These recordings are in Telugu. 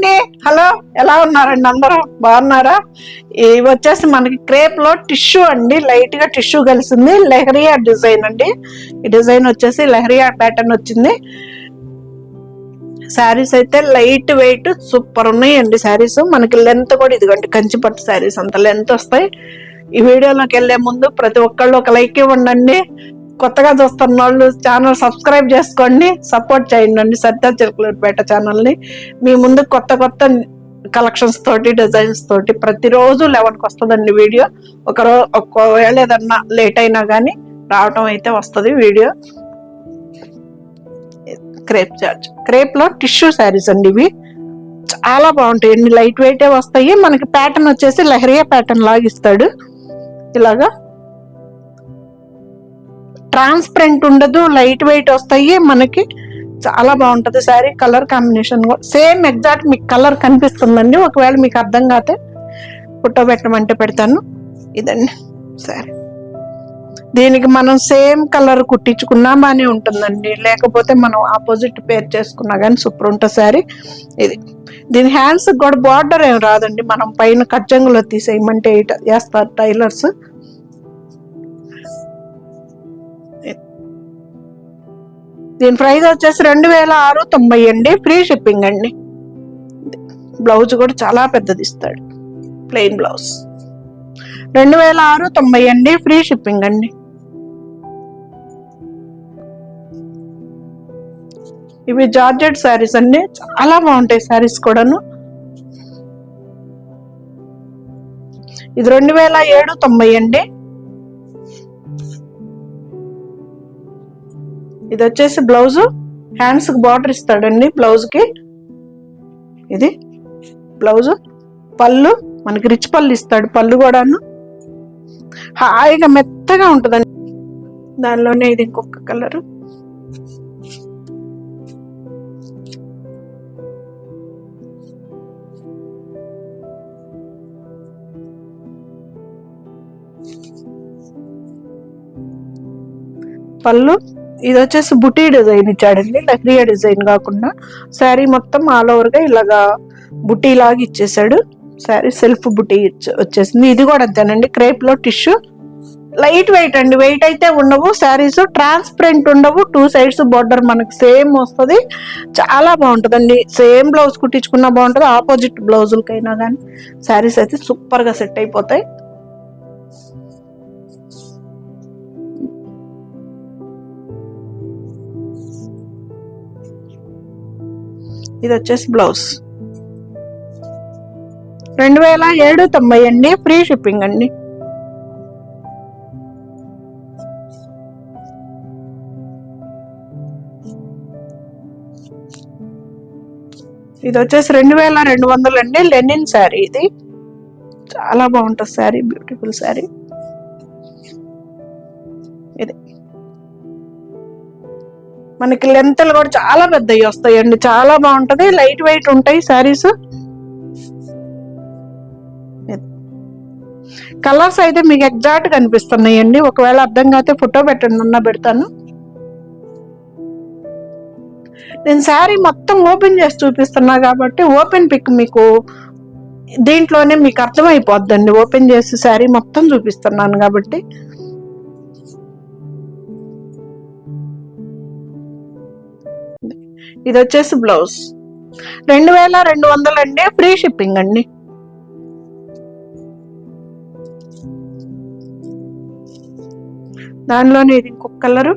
అండి. హలో, ఎలా ఉన్నారండి? అందరూ బాగున్నారా? ఇవి వచ్చేసి మనకి క్రేప్ లో టిష్యూ అండి, లైట్ గా టిష్యూ కలిసింది. లెహరియా డిజైన్ అండి. ఈ డిజైన్ వచ్చేసి లెహరియా ప్యాటర్న్ వచ్చింది. శారీస్ అయితే లైట్ వెయిట్ సూపర్ ఉన్నాయండి. శారీస్ మనకి లెంత్ కూడా ఇదిగోండి, కంచిపట్టు శారీస్ అంత లెంత్ వస్తాయి. ఈ వీడియోలోకి వెళ్లే ముందు ప్రతి ఒక్కళ్ళు ఒక లైక్ ఇవ్వండి. కొత్తగా చూస్తున్న వాళ్ళు ఛానల్ సబ్స్క్రైబ్ చేసుకోండి, సపోర్ట్ చేయండి. సరితా చిలకలూరిపేట ఛానల్ని మీ ముందు కొత్త కొత్త కలెక్షన్స్ తోటి, డిజైన్స్ తోటి ప్రతిరోజు 11కి వస్తుందండి వీడియో. ఒకవేళ ఏదన్నా లేట్ అయినా కానీ రావటం అయితే వస్తుంది వీడియో. క్రేప్ చార్జ్, క్రేప్ లో టిష్యూ శారీస్ అండి. ఇవి చాలా బాగుంటాయి, లైట్ వెయిటే వస్తాయి. మనకి ప్యాటర్న్ వచ్చేసి లెహరియా ప్యాటర్న్ లాగా ఇస్తాడు. ఇలాగా ట్రాన్స్పరెంట్ ఉండదు, లైట్ వెయిట్ వస్తాయి. మనకి చాలా బాగుంటది శారీ. కలర్ కాంబినేషన్ కూడా సేమ్ ఎగ్జాక్ట్ మీకు కలర్ కనిపిస్తుందండి. ఒకవేళ మీకు అర్థం కాతే ఫోటో పెట్టమంటే పెడతాను. ఇదండి శారీ. దీనికి మనం సేమ్ కలర్ కుట్టించుకున్నా బాగానే ఉంటుందండి, లేకపోతే మనం ఆపోజిట్ పేర్ చేసుకున్నా కానీ సూపర్ ఉంటుంది శారీ. ఇది దీని హ్యాండ్స్ కూడా బార్డర్ ఏం రాదండి, మనం పైన కచ్చంగులో తీసేయమంటే వేస్తారు టైలర్స్. దీని ప్రైస్ వచ్చేసి 2690 అండి, ఫ్రీ షిప్పింగ్ అండి. బ్లౌజ్ కూడా చాలా పెద్దది ఇస్తాడు, ప్లెయిన్ బ్లౌజ్. 2690 అండి, ఫ్రీ షిప్పింగ్ అండి. ఇవి జార్జెట్ శారీస్ అండి, చాలా బాగుంటాయి శారీస్ కూడాను. ఇది 2790 అండి. ఇది వచ్చేసి బ్లౌజ్, హ్యాండ్స్ కి బార్డర్ ఇస్తాడండి బ్లౌజ్ కి. ఇది బ్లౌజ్, పళ్ళు మనకి రిచ్ పళ్ళు ఇస్తాడు. పళ్ళు కూడాను హాయిగా మెత్తగా ఉంటుందండి. దానిలోనే ఇది ఇంకొక కలరు. పళ్ళు ఇది వచ్చేసి బుటీ డిజైన్ ఇచ్చాడండి, లెహరియా డిజైన్ కాకుండా శారీ మొత్తం ఆల్ ఓవర్ గా ఇలాగా బుటీ లాగా ఇచ్చేసాడు. శారీ సెల్ఫ్ బుటీ వచ్చేసింది. ఇది కూడా అంతేనండి, క్రేప్ లో టిష్యూ, లైట్ వెయిట్ అండి. వెయిట్ అయితే ఉండవు శారీస్, ట్రాన్స్పరెంట్ ఉండవు. 2 సైడ్స్ బార్డర్ మనకి సేమ్ వస్తుంది. చాలా బాగుంటుందండి. సేమ్ బ్లౌజ్ కుట్టించుకున్నా బాగుంటుంది, ఆపోజిట్ బ్లౌజులకైనా కానీ శారీస్ అయితే సూపర్ గా సెట్ అయిపోతాయి. ఇది వచ్చేసి బ్లౌజ్ 2790 అండి, ఫ్రీ షిప్పింగ్ అండి. ఇది వచ్చేసి 2200 అండి, లెనిన్ శారీ. ఇది చాలా బాగుంటుంది శారీ, బ్యూటిఫుల్ శారీ. ఇది మనకి లెంత్లు కూడా చాలా పెద్దవి వస్తాయండి, చాలా బాగుంటది. లైట్ వెయిట్ ఉంటాయి శారీస్. కలర్స్ అయితే మీకు ఎగ్జాక్ట్ కనిపిస్తున్నాయండి. ఒకవేళ అర్థం కాతే ఫోటో పెట్టండి, పెడతాను. నేను శారీ మొత్తం ఓపెన్ చేసి చూపిస్తున్నా కాబట్టి ఓపెన్ పిక్ మీకు దీంట్లోనే మీకు అర్థమైపోద్దండి. ఓపెన్ చేసి శారీ మొత్తం చూపిస్తున్నాను కాబట్టి. ఇది వచ్చేసి బ్లౌజ్ 2200 అండి, ఫ్రీ షిప్పింగ్ అండి. దానిలోనే ఇది ఇంకొక కలరు,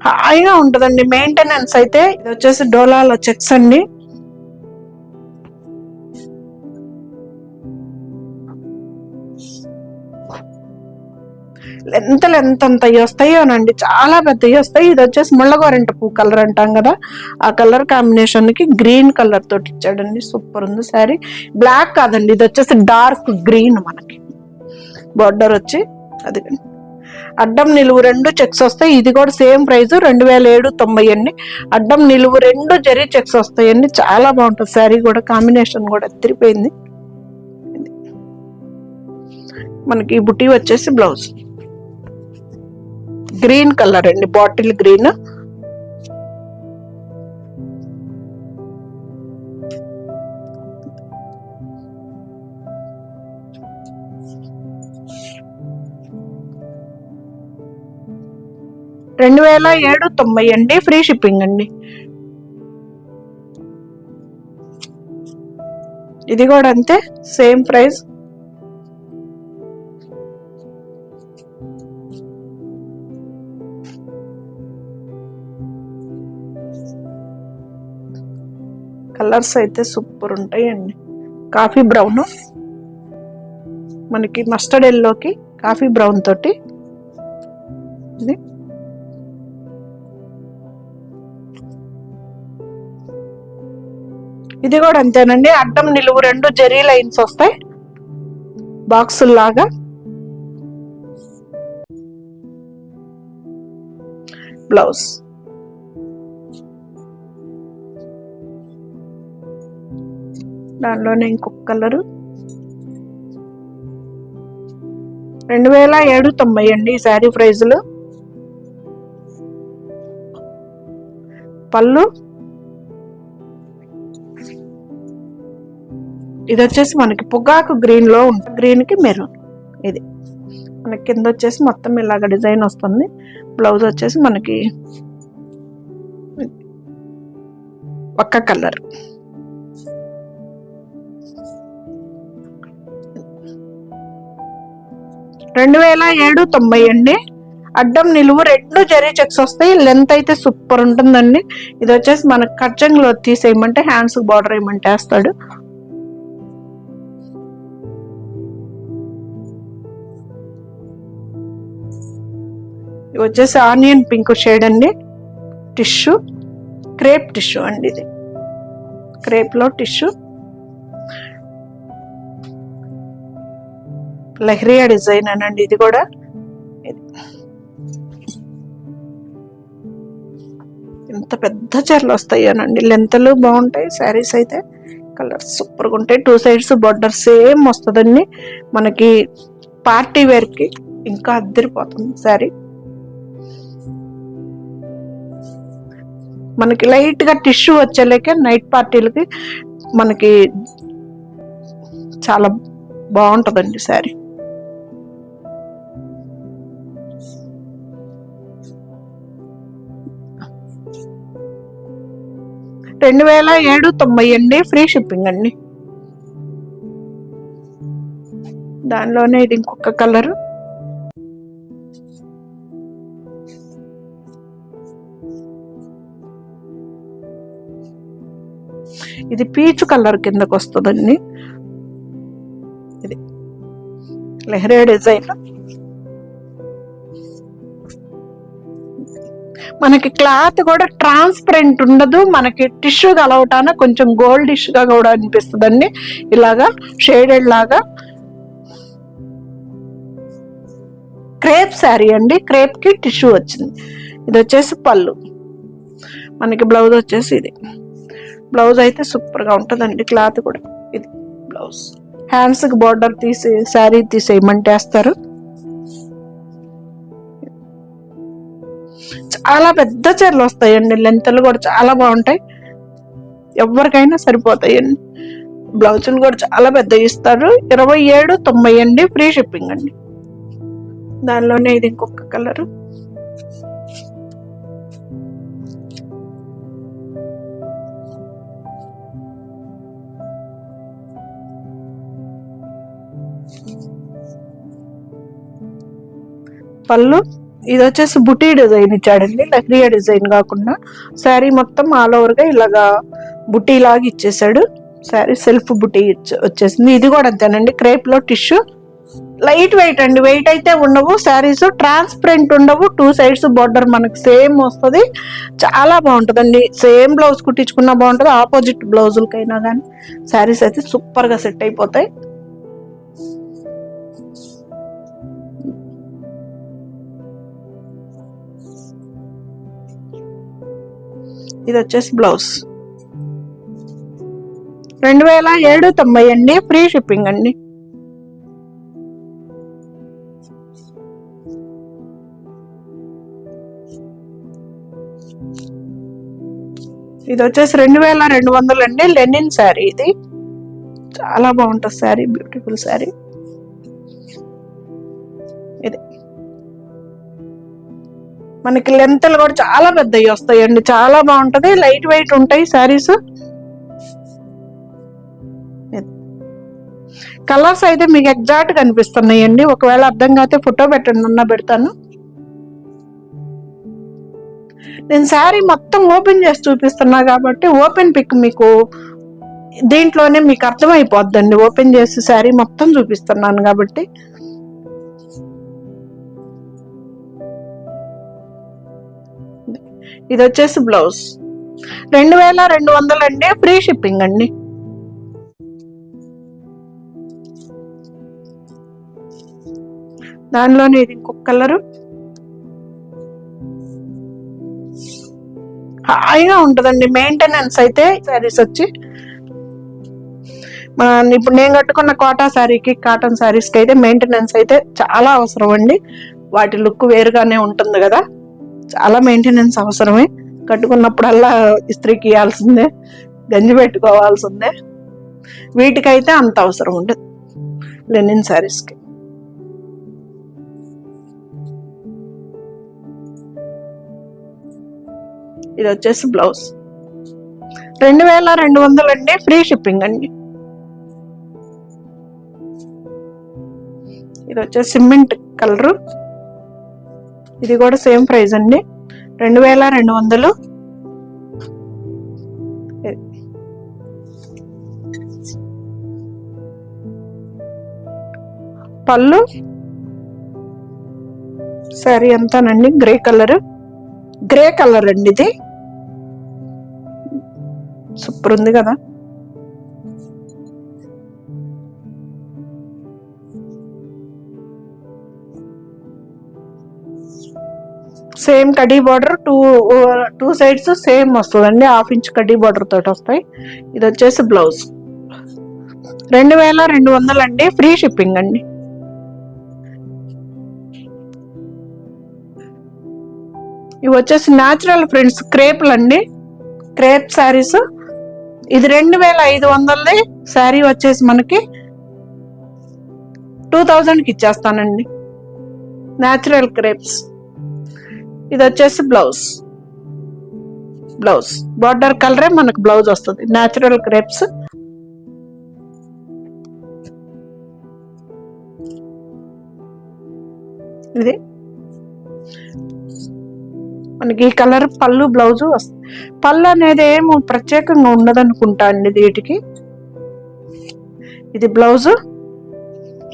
హాయిగా ఉంటుందండి మెయింటెనెన్స్ అయితే. ఇది వచ్చేసి డోలాలో చెక్స్ అండి. లెంత్ అంత వస్తాయోనండి, చాలా పెద్దవి వస్తాయి. ఇది వచ్చేసి ముళ్ళగోరెంట పువ్వు కలర్ అంటాం కదా, ఆ కలర్ కాంబినేషన్ కి గ్రీన్ కలర్ తోటి ఇచ్చాడండి. సూపర్ ఉంది శారీ. బ్లాక్ కాదండి, ఇది వచ్చేసి డార్క్ గ్రీన్. మనకి బార్డర్ వచ్చి అది అడ్డం నిలువు 2 చెక్స్ వస్తాయి. ఇది కూడా సేమ్ ప్రైస్ 2790 అండి. అడ్డం నిలువు 2 జరీ చెక్స్ వస్తాయండి. చాలా బాగుంటుంది శారీ కూడా, కాంబినేషన్ కూడా తిరిగిపోయింది. మనకి బుటీ వచ్చేసి బ్లౌజ్ గ్రీన్ కలర్ అండి, బాటిల్ గ్రీన్. 2790 అండి, ఫ్రీ షిప్పింగ్ అండి. ఇది కూడా అంతే, సేమ్ ప్రైస్. కలర్స్ అయితే సూపర్ ఉంటాయండి. కాఫీ బ్రౌన్, మనకి మస్టర్డ్ ఎల్లోకి కాఫీ బ్రౌన్ తోటి ఇది. ఇది కూడా అంతేనండి, అడ్డం నిలువు 2 జెరీ లైన్స్ వస్తాయి బాక్సుల్లాగా. బ్లౌజ్ దానిలోనే ఇంకొక కలరు. 2790 అండి ఈ శారీ ప్రైజులు. పళ్ళు ఇది వచ్చేసి మనకి పొగాకు గ్రీన్ లో ఉంటుంది, గ్రీన్ కి మెరూన్. ఇది మనకి కింద వచ్చేసి మొత్తం ఇలాగ డిజైన్ వస్తుంది. బ్లౌజ్ వచ్చేసి మనకి ఒక్క కలర్. $2790 అండి. అడ్డం నిలువు 2 జరీ చెక్స్ వస్తాయి. లెంత్ అయితే సూపర్ ఉంటుందండి. ఇది వచ్చేసి మనకు కర్చంగ్లో తీసేయమంటే హ్యాండ్స్ బార్డర్ వేయమంటే వేస్తాడు. ఇది వచ్చేసి ఆనియన్ పింక్ షేడ్ అండి. టిష్యూ, క్రేప్ టిష్యూ అండి. ఇది క్రేప్ లో టిష్యూ, లెహరియా డిజైన్ అనండి. ఇది కూడా ఇంత పెద్ద చీరలు వస్తాయి అనండి. లెంత్లు బాగుంటాయి. శారీస్ అయితే కలర్స్ సూపర్గా ఉంటాయి. 2 సైడ్స్ బార్డర్ సేమ్ వస్తుందండి. మనకి పార్టీ వేర్ కి ఇంకా అద్దరిపోతుంది శారీ. మనకి లైట్ గా టిష్యూ వచ్చేలేక నైట్ పార్టీలకి మనకి చాలా బాగుంటుందండి శారీ. $2790 అండి, ఫ్రీ షిప్పింగ్ అండి. దానిలోనే ఇది ఇంకొక కలర్. ఇది పీచు కలర్ కిందకు వస్తుందండి. ఇది లెహరియా డిజైన్. మనకి క్లాత్ కూడా ట్రాన్స్పరెంట్ ఉండదు. మనకి టిష్యూ కలవటాన కొంచెం గోల్డిష్ గా కూడా అనిపిస్తుందండి. ఇలాగా షేడెడ్ లాగా క్రేప్ శారీ అండి. క్రేప్ కి టిష్యూ వచ్చింది. ఇది వచ్చేసి పళ్ళు. మనకి బ్లౌజ్ వచ్చేసి ఇది. బ్లౌజ్ అయితే సూపర్ గా ఉంటుందండి. క్లాత్ కూడా ఇది బ్లౌజ్. హ్యాండ్స్ కి బార్డర్ తీసి శారీ తీసేయమంటే వేస్తారు. చాలా పెద్ద చీరలు వస్తాయండి. లెంత్లు కూడా చాలా బాగుంటాయి. ఎవరికైనా సరిపోతాయండి. బ్లౌజులు కూడా చాలా పెద్ద ఇస్తారు. 2790 అండి, ఫ్రీ షిప్పింగ్ అండి. దానిలోనే ఇది ఇంకొక కలర్. పళ్ళు ఇది వచ్చేసి బుటీ డిజైన్ ఇచ్చాడండి. లెహరియా డిజైన్ కాకుండా శారీ మొత్తం ఆల్ ఓవర్ గా ఇలాగా బుటీ లాగా ఇచ్చేసాడు. శారీ సెల్ఫ్ బుటీ వచ్చేసింది. ఇది కూడా అంతేనండి, క్రేప్ లో టిష్యూ. లైట్ వెయిట్ అండి. వెయిట్ అయితే ఉండవు. శారీస్ ట్రాన్స్పరెంట్ ఉండవు. 2 సైడ్స్ బార్డర్ మనకి సేమ్ వస్తుంది. చాలా బాగుంటుందండి. సేమ్ బ్లౌజ్ కుట్టించుకున్నా బాగుంటుంది. ఆపోజిట్ బ్లౌజులకైనా కానీ శారీస్ అయితే సూపర్ గా సెట్ అయిపోతాయి. ఇది వచ్చేసి బ్లౌజ్. 2790 అండి, ఫ్రీ షిప్పింగ్ అండి. ఇది వచ్చేసి 2200 అండి. లెనిన్ శారీ. ఇది చాలా బాగుంటుంది శారీ. బ్యూటిఫుల్ శారీ. ఇది మనకి లెంత్లు కూడా చాలా పెద్దవి వస్తాయండి, చాలా బాగుంటది, లైట్ వెయిట్ ఉంటాయి శారీస్. కలర్స్ అయితే మీకు ఎగ్జాక్ట్ కనిపిస్తున్నాయండి, ఒకవేళ అర్థం కాకపోతే ఫోటో పెట్టండి, అన్న పెడతాను. నేను శారీ మొత్తం ఓపెన్ చేసి చూపిస్తున్నా కాబట్టి ఓపెన్ పిక్ మీకు దీంట్లోనే మీకు అర్థమైపోద్దండి, ఓపెన్ చేసి శారీ మొత్తం చూపిస్తున్నాను కాబట్టి. ఇది వచ్చేసి బ్లౌజ్ 2200 అండి, ఫ్రీ షిప్పింగ్ అండి. దానిలోనే ఇది ఇంకొక కలరు, హాయిగా ఉంటుందండి మెయింటెనెన్స్ అయితే. శారీస్ వచ్చి ఇప్పుడు నేను కట్టుకున్న కోటా శారీకి, కాటన్ శారీస్కి అయితే మెయింటెనెన్స్ అయితే చాలా అవసరం అండి. వాటి లుక్ వేరుగానే ఉంటుంది కదా, చాలా మెయింటెనెన్స్ అవసరమే. కట్టుకున్నప్పుడల్లా ఇస్త్రీకి ఇవ్వాల్సిందే, గంజి పెట్టుకోవాల్సిందే. వీటికైతే అంత అవసరం ఉండదు లెనిన్ శారీస్కి. ఇది వచ్చేసి బ్లౌజ్ 2200 అండి, ఫ్రీ షిప్పింగ్ అండి. ఇది వచ్చేసి సిమెంట్ కలరు, ఇది కూడా సేమ్ ప్రైస్ అండి, 2200. పళ్ళు శారీ అంతానండి గ్రే కలర్ అండి, ఇది సూపర్ ఉంది కదా. సేమ్ కడ్డీ బార్డర్, టూ సైడ్స్ సేమ్ వస్తుందండి, 1/2 ఇంచ్ కడ్డీ బార్డర్ తోటి వస్తాయి. ఇది వచ్చేసి బ్లౌజ్ 2200 అండి, ఫ్రీ షిప్పింగ్ అండి. ఇవి వచ్చేసి న్యాచురల్ ఫ్రెండ్స్ క్రేప్లు అండి, క్రేప్ శారీస్. ఇది 2500 శారీ వచ్చేసి మనకి 2000కి ఇచ్చేస్తానండి, న్యాచురల్ క్రేప్స్. ఇది వచ్చేసి బ్లౌజ్ బార్డర్ కలరే మనకు బ్లౌజ్ వస్తుంది, న్యాచురల్ క్రేప్స్. ఇది మనకి ఈ కలర్ పళ్ళు, బ్లౌజు వస్తుంది. పళ్ళు అనేది ఏమో ప్రత్యేకంగా ఉండదనుకుంటా అండి వీటికి. ఇది బ్లౌజు,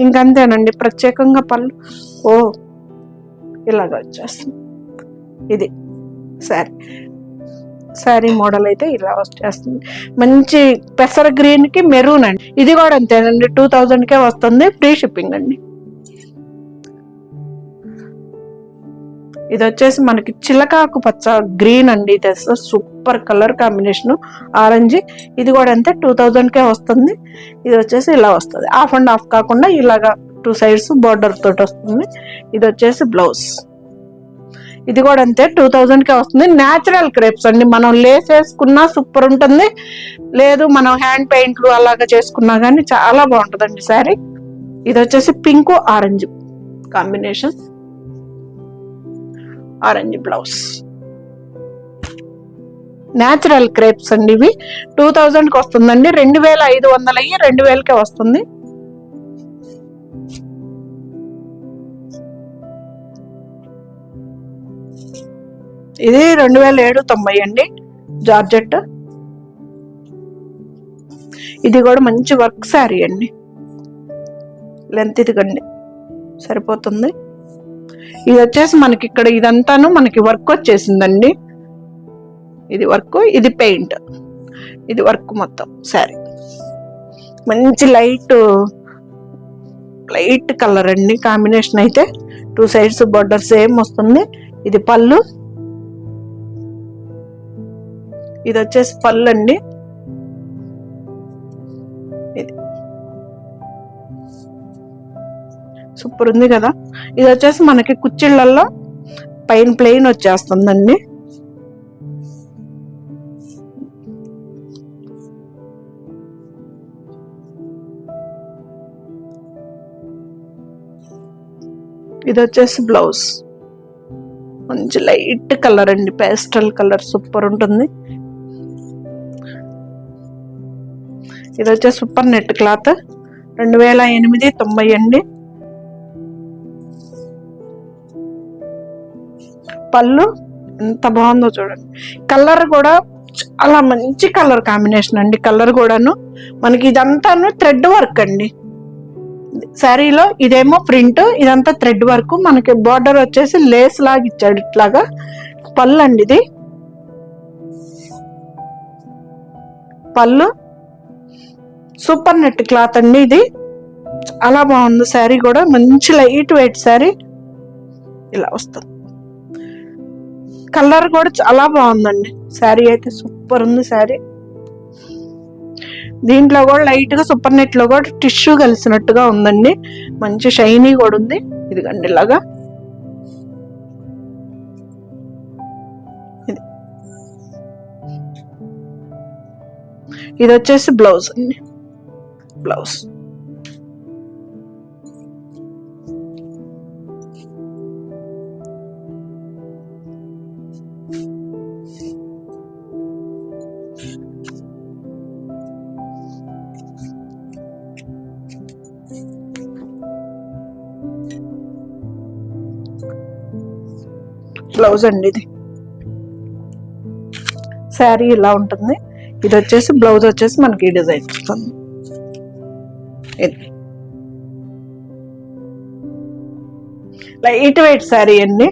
ఇంకంతేనండి, ప్రత్యేకంగా పళ్ళు ఇలాగ వచ్చేస్తుంది. ఇది శారీ మోడల్ అయితే ఇలా వచ్చేస్తుంది, మంచి పెసర గ్రీన్ కి మెరూన్ అండి. ఇది కూడా అంతేనండి, 2000కే వస్తుంది, ఫ్రీ షిప్పింగ్ అండి. ఇది వచ్చేసి మనకి చిలకాకు పచ్చ గ్రీన్ అండి, ఇది సూపర్ కలర్ కాంబినేషన్, ఆరెంజ్. ఇది కూడా అంతే 2000కే వస్తుంది. ఇది వచ్చేసి ఇలా వస్తుంది, 1/2 and 1/2 కాకుండా ఇలాగా 2 సైడ్స్ బార్డర్ తోటి వస్తుంది. ఇది వచ్చేసి బ్లౌజ్, ఇది కూడా అంతే 2000కే వస్తుంది. న్యాచురల్ క్రేప్స్ అండి, మనం లేస్ వేసుకున్నా సూపర్ ఉంటుంది, లేదు మనం హ్యాండ్ పెయింట్లు అలాగా చేసుకున్నా కానీ చాలా బాగుంటుందండి శారీ. ఇది వచ్చేసి pink orange combination, orange blouse, natural crepes అండి. ఇవి 2000కి వస్తుందండి, 2500 అయ్యి 2000కే వస్తుంది. ఇది 2790 అండి, జార్జెట్. ఇది కూడా మంచి వర్క్ శారీ అండి, లెంత్ ఇదిగండి సరిపోతుంది. ఇది వచ్చేసి మనకి ఇక్కడ ఇదంతాను మనకి వర్క్ వచ్చేసిందండి, ఇది వర్క్, ఇది పెయింట్, ఇది వర్క్ మొత్తం శారీ. మంచి లైట్ కలర్ అండి కాంబినేషన్ అయితే. 2 సైడ్స్ బార్డర్ సేమ్ వస్తుంది. ఇది పళ్ళు, ఇది వచ్చేసి పళ్ళు అండి. ఇది సూపర్ ఉంది కదా. ఇది వచ్చేసి మనకి కుచ్చిళ్ళల్లో పైన ప్లెయిన్ వచ్చేస్తుందండి. ఇది వచ్చేసి బ్లౌజ్, మంచి లైట్ కలర్ అండి, పేస్టల్ కలర్ సూపర్ ఉంటుంది. ఇది వచ్చే సూపర్ నెట్ క్లాత్ 2890 అండి. పళ్ళు ఎంత బాగుందో చూడండి. కలర్ కూడా చాలా మంచి కలర్ కాంబినేషన్ అండి. కలర్ కూడాను మనకి ఇదంతాను థ్రెడ్ వర్క్ అండి. శారీలో ఇదేమో ప్రింట్, ఇదంతా థ్రెడ్ వర్క్. మనకి బార్డర్ వచ్చేసి లేస్ లాగా ఇచ్చాడు ఇట్లాగా. పళ్ళు అండి ఇది. పళ్ళు సూపర్ నెట్ క్లాత్ అండి. ఇది చాలా బాగుంది. శారీ కూడా మంచి లైట్ వెయిట్ శారీ ఇలా వస్తుంది. కలర్ కూడా చాలా బాగుందండి. శారీ అయితే సూపర్ ఉంది. శారీ దీంట్లో కూడా లైట్ గా సూపర్ నెట్ లో కూడా టిష్యూ కలిసినట్టుగా ఉందండి. మంచి షైనీ కూడా ఉంది. ఇదిగండి ఇలాగా. ఇది వచ్చేసి బ్లౌజ్ అండి. బ్లౌజ్ బ్లౌజ్ అండి. ఇది శారీ ఇలా ఉంటుంది. ఇది వచ్చేసి బ్లౌజ్ వచ్చేసి మనకి ఈ డిజైన్ వస్తుంది. లైట్ వెయిట్ శారీ అండి.